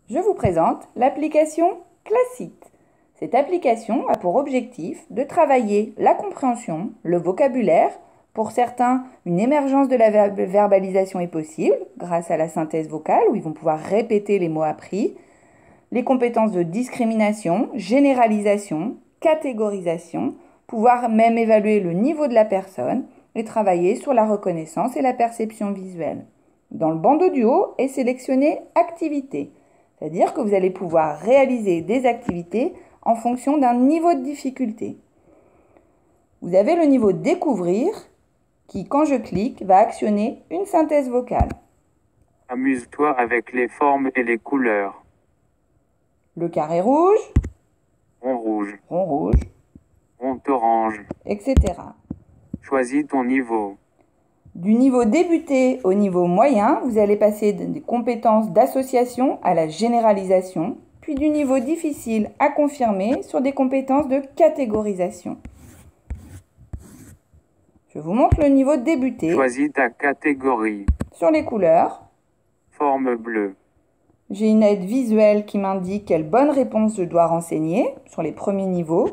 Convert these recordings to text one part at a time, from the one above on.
Je vous présente l'application Classite. Cette application a pour objectif de travailler la compréhension, le vocabulaire. Pour certains, une émergence de la verbalisation est possible grâce à la synthèse vocale où ils vont pouvoir répéter les mots appris. Les compétences de discrimination, généralisation, catégorisation, pouvoir même évaluer le niveau de la personne et travailler sur la reconnaissance et la perception visuelle. Dans le bandeau du haut est sélectionné activité, c'est-à-dire que vous allez pouvoir réaliser des activités en fonction d'un niveau de difficulté. Vous avez le niveau découvrir qui, quand je clique, va actionner une synthèse vocale. Amuse-toi avec les formes et les couleurs. Le carré rouge, Rond rouge, rond rouge, rond orange. etc. Choisis ton niveau. Du niveau débuté au niveau moyen, vous allez passer des compétences d'association à la généralisation, puis du niveau difficile à confirmer sur des compétences de catégorisation. Je vous montre le niveau débuté. Choisis ta catégorie. Sur les couleurs, Forme bleue. j'ai une aide visuelle qui m'indique quelle bonne réponse je dois renseigner sur les premiers niveaux.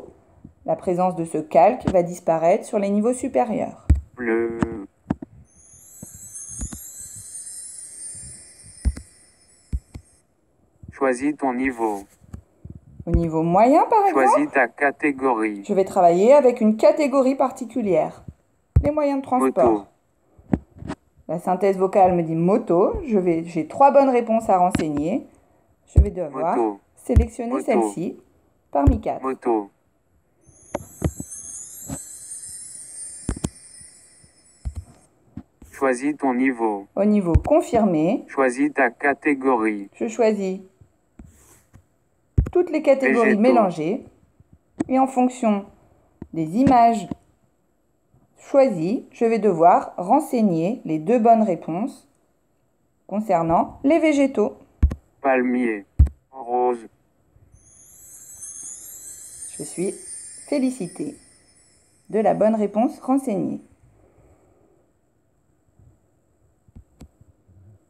La présence de ce calque va disparaître sur les niveaux supérieurs. Bleu. Choisis ton niveau. Au niveau moyen, par exemple, Choisis ta catégorie. je vais travailler avec une catégorie particulière. Les moyens de transport. Moto. La synthèse vocale me dit moto. J'ai 3 bonnes réponses à renseigner. Je vais devoir Moto. sélectionner Moto. celle-ci parmi 4. Moto. Choisis ton niveau. Au niveau confirmé, Choisis ta catégorie. je choisis toutes les catégories Végétaux. mélangées. Et en fonction des images choisies, je vais devoir renseigner les 2 bonnes réponses concernant les végétaux. Palmier. Rose. Je suis félicitée de la bonne réponse renseignée.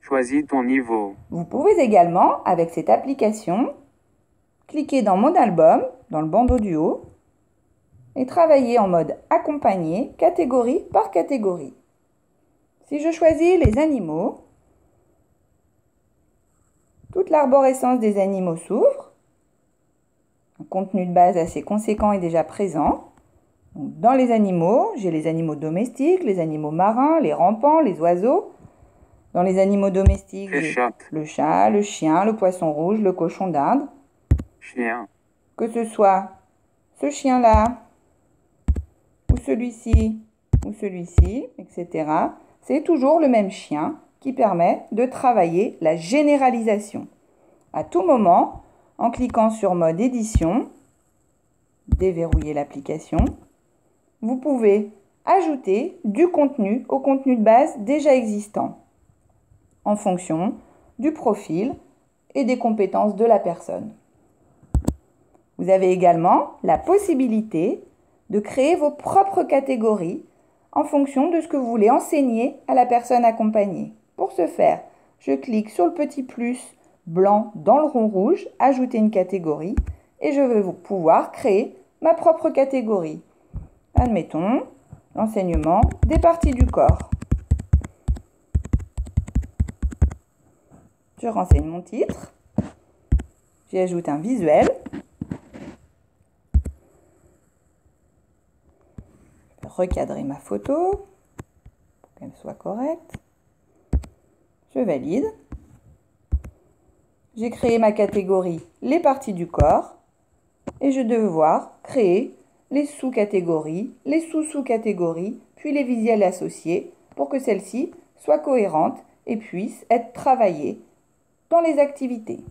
Choisis ton niveau. Vous pouvez également, avec cette application, cliquer dans Mon album, dans le bandeau du haut, et travailler en mode accompagné, catégorie par catégorie. Si je choisis les animaux, toute l'arborescence des animaux s'ouvre. Un contenu de base assez conséquent est déjà présent. Donc, dans les animaux, j'ai les animaux domestiques, les animaux marins, les rampants, les oiseaux. Dans les animaux domestiques, j'ai le chat, le chien, le poisson rouge, le cochon d'Inde. Chien. Que ce soit ce chien-là, ou celui-ci, etc. C'est toujours le même chien qui permet de travailler la généralisation. À tout moment, en cliquant sur mode édition, déverrouiller l'application, vous pouvez ajouter du contenu au contenu de base déjà existant en fonction du profil et des compétences de la personne. Vous avez également la possibilité de créer vos propres catégories en fonction de ce que vous voulez enseigner à la personne accompagnée. Pour ce faire, je clique sur le petit plus blanc dans le rond rouge, ajouter une catégorie, et je vais pouvoir créer ma propre catégorie. Admettons, l'enseignement des parties du corps. Je renseigne mon titre, j'y ajoute un visuel. Recadrer ma photo pour qu'elle soit correcte. Je valide. J'ai créé ma catégorie les parties du corps et je vais devoir créer les sous-catégories, les sous-sous-catégories, puis les visuels associés pour que celles-ci soient cohérentes et puissent être travaillées dans les activités.